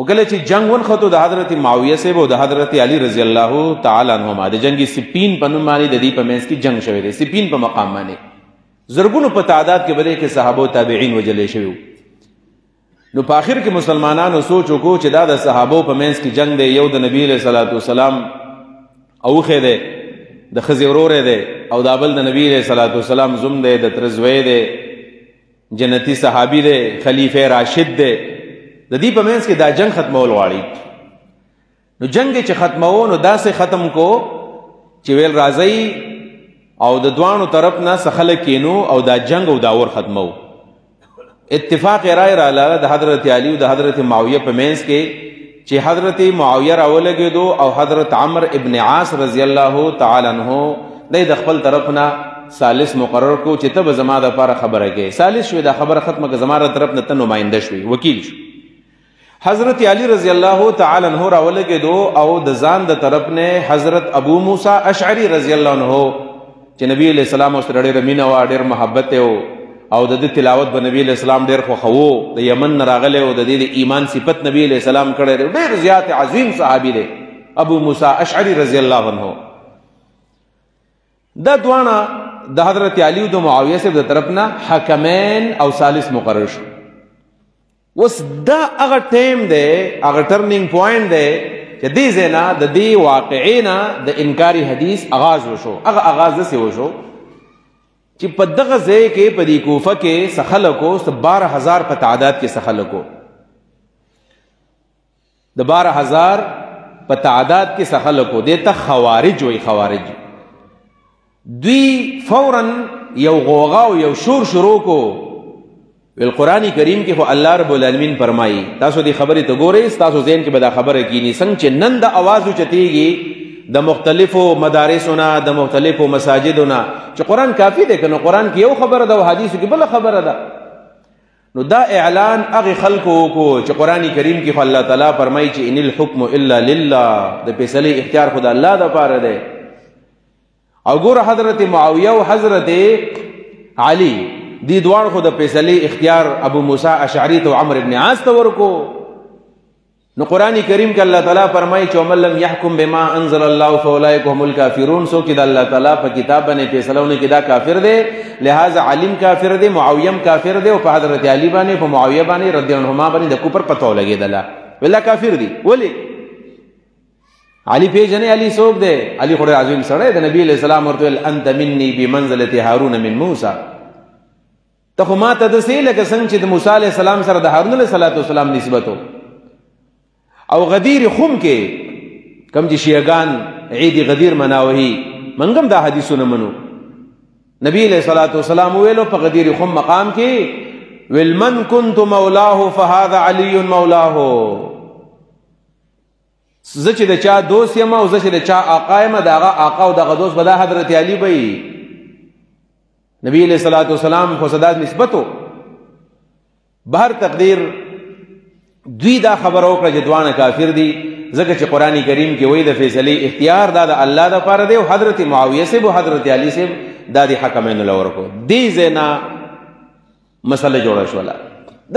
وکله چې جنگ ونخته د حضرت معاویه صاحب او د حضرت علی رضی الله تعالی عنهما د جنگي سپین په نوم باندې د دې په منځ کې جنگ شوی دی. سپین په مقام باندې زرګونو په تعداد کې بده کې صحابه او تابعین وجلې شوی. نو په اخر کې مسلمانانو سوچ وکړو چې دا د صحابه په منځ کې جنگ دی. یو د نبی له صلوات والسلام اوخه دی د خزي ورور دی او دا بل د نبی له صلوات والسلام زوم دی د ترزوی دی جنتی صحابي دی خلیفہ راشد دی. د دې په منځ کې دا جنگ ختمول غواړي. نو جنگ چې ختمو نو داسې ختم کو چې ویل راځي او د دوانو طرف نه سخله کینو او دا جنگ او دا ور ختمو. اتفاق رائے رااله د حضرت علی او د حضرت معاویه په منځ کې چې حضرت معاویه راولګېدو او حضرت عمرو ابن عاص رضی الله تعالی عنہ د خپل طرف نه ثالث مقرر کو چې ته به زما د لپاره خبره کې ثالث شوی دا خبره ختمه که زما طرف نه ته نماینده شوی وکیل شو. حضرت علی رضی الله تعالی عنہ راولګېدو او د ځان د طرف نه حضرت ابو موسی اشعری رضی الله عنہ چې نبی علیہ السلام سره ډېر مینه او ډېر محبت او د دې تلاوت به نبی علیہ السلام ډېر خوښو. د یمن راغله او د دې ایمان صفت نبی علیہ السلام کړه ډېر زیات عظیم صحابي دی ابو موسی اشعری رضی الله عنہ. دا دوانه د حضرت علی او د معاویه سره د طرف نه حکمین او ثالث مقرر شو. وس دا هغه ټیم دی هغه ټرنینګ پوینټ دی چې دې زینا د دې واقعینا د انکاری حدیث آغاز وشو. هغه آغاز دسې وشو چې په دغه ځای کې په دې کوفه کې سخلکو 12000 په تعداد کې سخلکو د 12000 په تعداد کې سخلکو دته خوارج وي. خوارج دوی فورا یو غوغا او یو شور شروع کو. القرآن کریم کې خو الله رب العالمین فرمایي تاسو دې خبرې ته ګورئ تاسو ذهن کې به دا خبره کینی څنګه چې نن د आवाज اوچتېږي د مختلفو مدارسونه د مختلفو مساجدونه چې قرآن کافي دی کنه قرآن کې یو خبره ده او حدیثو کې بل خبره ده. نو دا اعلان هغه خلکو کو چې قرآن کریم کې خو الله تعالی فرمایي چې ان الحكم الا لله د فیصله اختیار خو د الله د پاره دی. او ګوره حضرت معاویه او حضرت علی دی دوار خو د فیصله اختیار ابو موسی اشعری ته عمرو ابن عاص ته ورکو. نو قرآن کریم کې الله تعالی فرمایي چې ومن لم يحكم بما انزل الله فاولئک هم الکافرون. سو کې د الله تعالی په کتاب باندې فیصلهونه کې دا کافر دی. لہذا علیم کافر دی معاویه کافر دی او په حضرت علی باندې په معاویه باندې رضی الله عنهما باندې د کفر پتو لګیدله ولا کافر دی. ولی علی پیژنې علی څوک دی؟ علی خو عظیم سره د نبی علیہ السلام ورته انت مني بمنزله هارون من موسی. ته خو ما ته داسې لکه څنګه چې د موسی علیہ السلام سره د هارون علیہ السلام نسبتو. او غدیر خم کې کم چې شیعگان عید غدیر مناوهی منګم دا حدیثونه منو. نبی علیہ الصلوۃ والسلام ویلو په غدیر خم مقام کې ویل من كنت مولاه فهذا علی مولاه. زه چې د چا دوست یم او زه چې د چا آقا یم دغه آقا او دغه دوست به دا حضرت علی وي. نبی علیہ الصلوۃ والسلام خو صدا نسبتو بهر تقدیر دوی دا خبر وکړه چې دوانه کافر دي ځکه چې قرآن کریم کې وایي د فیصله اختیار دا د الله د پاره دی او حضرت معاویه سے او حضرت علی سے دا د حکمین لور کو دی زینا مسله جوړه شولا.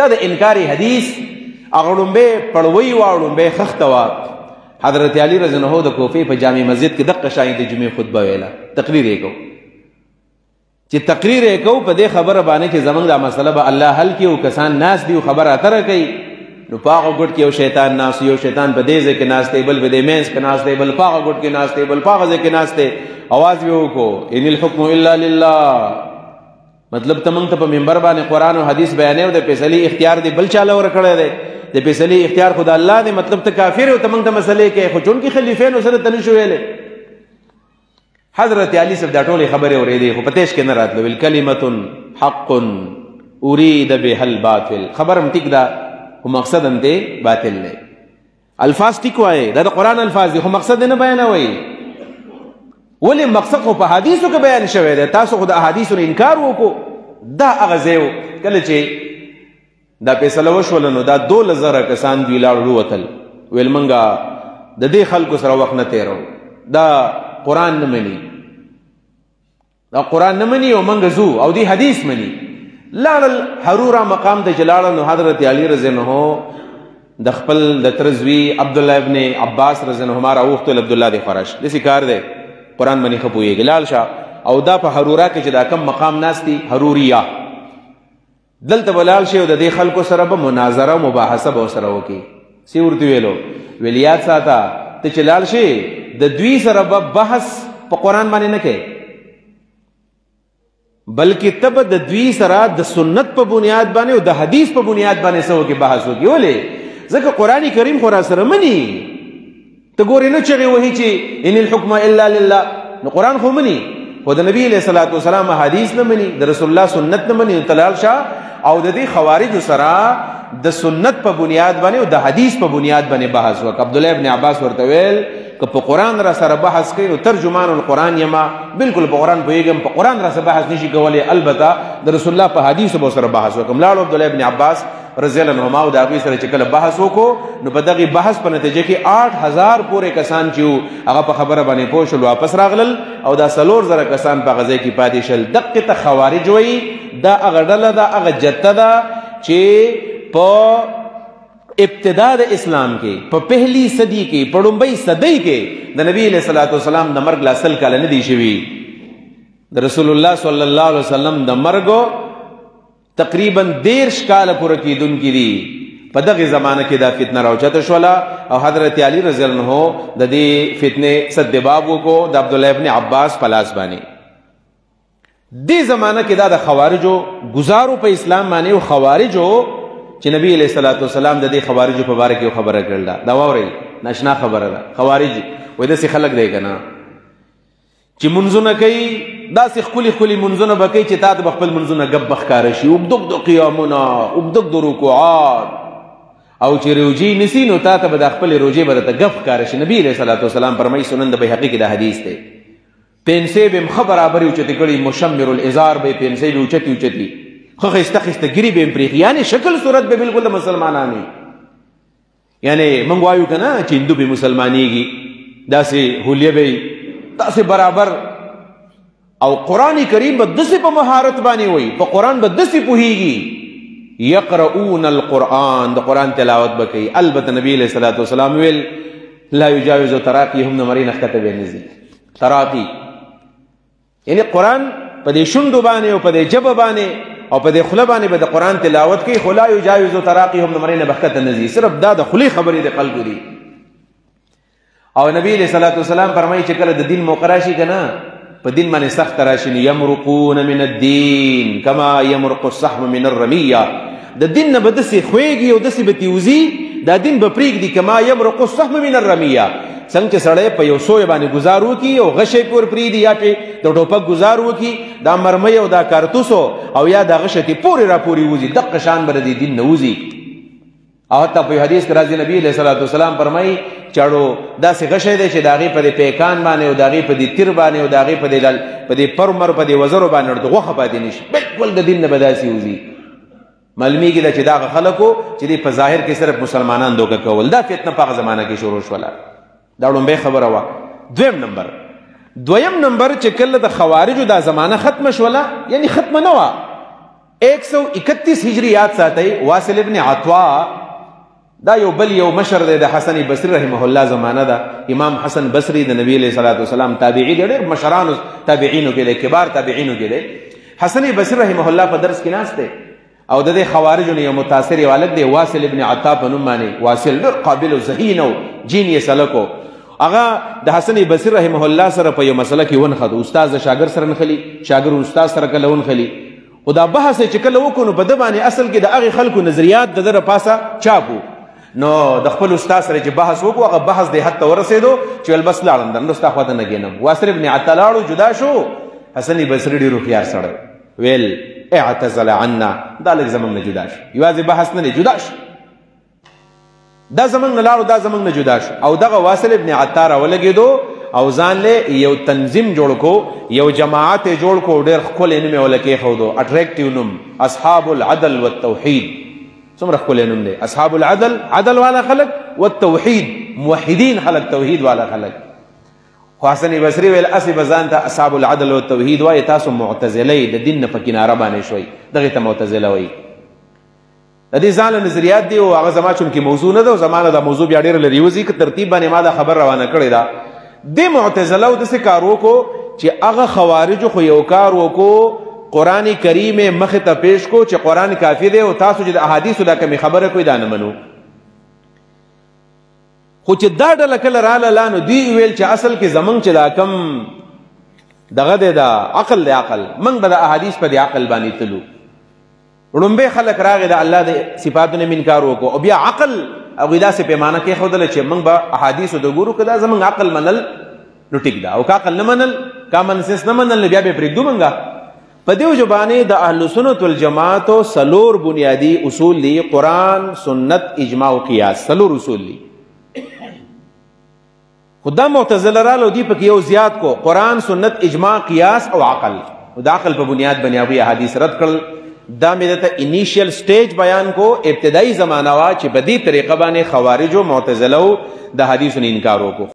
دا د انکاری حدیث اغړمبه پړوي واړمبه خختوا. حضرت علی رضی الله عنه د کوفه په جامع مسجد کې دغه شاهد جمعې خطبه ویلا تقریر یې کو چې تقریر یې کو په دې خبره باندې چې زمونږ دا مسله به الله حل کړي او کسان ناس دی خبره اتره کوي. نو پاغه ګټ کې یو شیطان ناس یو شیطان په دې ځکه ناس دی بل په دې مینس کې ناس دی بل پاغه ګټ کې ناس دی بل پاغه ځکه ناس دی. आवाज یې وکړو ان الحكم الا لله. مطلب تمنګ ته په منبر باندې قرآن او حدیث بیانې او د فیصله اختیار دی بل چاله ور کړی دی د فیصله اختیار خدا الله دی. مطلب ته کافر او تمنګ ته مسلې کې خو چون کې خلیفین سره تنه شو ویلې. حضرت علی صاحب دا ټولې خبرې اورېدې خو پتهش کې نه راتلو. ویل کلمه حق اريد به الباطل. خبرم ټیک دا خو مقصد هم دی باطل دی. الفاظ ټیک وایي دا د قرآن الفاظ دي خو مقصد نه بیانوي. ولی مقصد خو په حدیثو کې بیان شوی دی. تاسو خو د احادیثو انکار وکړو. دا هغه ځای کله چې دا فیصله وشول نو دا 2000 کسان دوی لاړ وروتل. ویل منګه د دې خلکو سره وخت نه تیرو. دا قرآن نه مني دا قرآن نه مني او منګه زو او دی حدیث مني. لاړل حرورا مقام ته جلاله نو حضرت علی رضی الله عنه د خپل د ترزوی عبد الله ابن عباس رضی الله عنهما راوخت عبد الله دی فرش دسی کار دی قران باندې خپوي ګلال شاه او دا په حرورا کې چې دا کم مقام ناشتي حروریا دلته بلال شي او د دې خلکو سره به مناظره مباحثه به سره وکي سی ورته ویلو ولیات ساته ته چلال شي د دوی سره به بحث په قران باندې نه کوي بلکې تب د دوی سره د سنت په بنیاد باندې او د حدیث په بنیاد باندې سو کې بحث وکي ولې ځکه قرآن کریم خو را سره مني ته ګورې نه چغې وهي چې ان الحکم الا لله نو قرآن خو مني خو د نبی علیه الصلاۃ والسلام حدیث نه مني د رسول الله سنت نه مني تلال شاه او د دې خوارج سره د سنت په بنیاد باندې او د حدیث په بنیاد باندې بحث وک عبد الله ابن عباس ورته ویل که په قرآن را سره بحث کوي نو ترجمان القرآن یما بالکل په قرآن پوهېږم په قرآن را سره بحث نشي کولی البته د رسول الله په حدیثو به سره بحث وکړم لاړو عبد الله ابن عباس رضی الله عنهما او د هغوی سره چې کله بحث وکړو نو په دغې بحث په نتیجه کې 8000 پورې کسان چې وو هغه په خبره باندې پوه شول واپس راغلل او دا 4000 کسان په هغه ځای کې پاتې شل دقې ته خوارج وایي دا هغه ډله ده هغه جته ده چې په ابتدا د اسلام کې په پهلی صدی کې په لومبۍ صدۍ کې د نبی علیہ الصلوۃ والسلام د مرګ لا سل کاله نه دی شوي د رسول الله صلی الله علیه وسلم د مرګ تقریبا 13 کاله پوره کېدونکي دي په دغه زمانه کې دا فتنه راوچته شوله او حضرت علی رضی الله عنه د دې فتنې سدباب وکړو د عبد الله ابن عباس په لاس باندې دې زمانه کې دا د خوارجو گزارو په اسلام باندې او خوارجو چې نبی علیہ الصلوۃ والسلام د دې خوارجو په باره کې خبره کړل دا واوري ناشنا خبره ده خوارج وای د سي خلک دی کنه چې منځونه کوي دا سي خولي منځونه بکې چې تا د خپل منځونه غب بخکار شي او دغ قیامونه او دغ رکوعات او چې روجي نسی نو تا ته د خپل روجي برته غب کار شي نبی علیہ الصلوۃ والسلام فرمایي سنن د بیهقی کې د حدیث دی پنسه به خبره اوچتی کړي مشمر الازار به پنسه به اوچتی خو خسته ګری به پریخ یعنی شکل صورت به بالکل د مسلمانانو یعنی موږ وایو کنه چې هندو به مسلمانېږي داسې هولیه به داسې برابر او قرآن کریم به داسې په مهارت باندې وایي په قرآن به داسې پوهیږي یقرؤون القرآن د قرآن تلاوت به کوي البته نبی علیہ الصلوۃ والسلام ویل لا یجاوز تراقیهم د مرین ښکته به نه ځي تراقی یعنی قرآن په دې شونډو باندې او په دې ژبه باندې او په دې خوله باندې به د قرآن تلاوت کوي خو لا یجاوز تراقیهم د مرین ښکته نه ځي صرف دا د خولې خبرې د خلکو دي او نبی علیہ الصلوۃ والسلام فرمایي چې کله د دین موقع راشي کنه په دین باندې سخت راشي یمرقون من الدین کما یمرق السهم من الرمیه د دین نه به داسې خوېږي او داسې به تیوزي دا دین به پرېږدي کما یمرق السهم من الرمیه څنګه چې سړی په یو سوی باندې گزار وکي او غشی پور پرېږدي یا پې د ټوپک گزار وکي دا مرمۍ او دا کارتوسو او یا دا غشی ته پورې را پورې وځي دقه شان به د دین نه وځي او حتی په حدیث کې راځي نبی علیہ الصلوۃ والسلام فرمایي چاړو داسې غشی دی چې د هغې په دې پیکان باندې او د هغې په دې تیر باندې او د هغې په دې پرمر په دې وزرو باندې د غوښه پاتې نه شي بالکل د دین نه به داسې وځي معلومیږي دا چې دغه خلکو چې په ظاهر کې صرف مسلمانان دوکه کول دا فتنه په هغه زمانه کې شروع شوله دا لومبۍ خبره وه دویم نمبر چې کله د خوارجو دا زمانه ختمه شوله یعنی ختمه نه وه 131 هجري یاد ساتئ واصل ابن عطوا دا یو مشر دی د حسن بصری رحمه الله زمانه ده امام حسن بصری د نبی علیہ الصلوۃ والسلام تابعی دی ډېر مشرانو تابعینو کې دی کبار تابعینو کې دی حسن بصری رحمه الله په درس کې ناست دی او د دې خوارجو نه یو متاثر یو هلک دی واصل ابن عطا په نوم باندې واصل ډېر قابل او ذهین او جینیس هلک هغه د حسن بصری رحمه الله سره په یو مسله کې ونښته استاد د شاګرد سره نښلي شاګرد استاد سره کله ونښلي او دا بحث چې کله وکړو په ده باندې اصل کې د هغې خلکو نظریات د ده پاسه چاپو نو د خپل استاد سره چې بحث وکړو هغه بحث دې حد ته ورسېدو چې ویل بس لاړم در نو ستا خواته نه کښېنم واصل ابن عطا لاړو جدا شو حسن بصري ډېر هوښیار سړی ویل اعتزل عنا دا لږ زموږ نه جدا شو یوازې بحث نه دی جدا شو دا زموږ نه لاړو دا زموږ نه جدا شو او دغه واصل ابن عطا راولګېدو او ځان له یو تنظیم جوړ کو یو جماعت یې جوړ کو ډېر ښکلی نوم یې ورله کېښودو اټریکټیو نوم اصحاب العدل والتوحید څومره ښکلی نوم دی اصحاب العدل عدل والا خلک والتوحید موحدین خلک توحید والا خلک خو حسن بصري ویل اسې به ځان ته اصحاب العدل والتوحید وایي تاسو معتزله د دین نه په کناره باندې شوئ دغې ته معتزله وایي د دې ځان نظریات دی او هغه زما چون کې موضوع نه ده او زمانه دا موضوع بیا ډېر لري وځي که ترتیب باندې ما دا خبر روانه کړې ده د معتزله او داسې کار وکړو چې هغه خوارجو خو یو کار وکړو قرآن کریم مخې ته پیش کو چې قرآن کافي دی او تاسو چې د احادیثو دا کمې خبره کوئ دا نه منو خو چې دا ډله کله راله لا نو دوی ویل چې اصل کې زمونږ چې دا کم دغه دی دا عقل دی عقل موږ به د احادیث په دې عقل باندې تلو ړومبی خلک راغې د الله د صفاتو نه انکار وکړو او بیا عقل هغوی داسې پیمانه کېښودله چې موږ به احادیثو د ګورو که دا زموږ عقل منل نو ټیک ده او که عقل نه منل کامن سنس نه منل نو بیا به پرېږدو موږ په دې وجه باندې د اهل سنت والجماعتو څلور بنیادي اصول دي قرآن سنت اجماع او قیاس څلور اصول دي خو دا معتزله راله دوی پکې یو زیات کو قرآن سنت اجماع قیاس او عقل د عقل په بنیاد باندې هغوی احادیث رد کړل دا مې درته انیشیل سټیج بیان کو ابتدایي زمانه وا چې په دې طریقه باندې خوارجو معتزلو د حدیثو نه انکار وکړو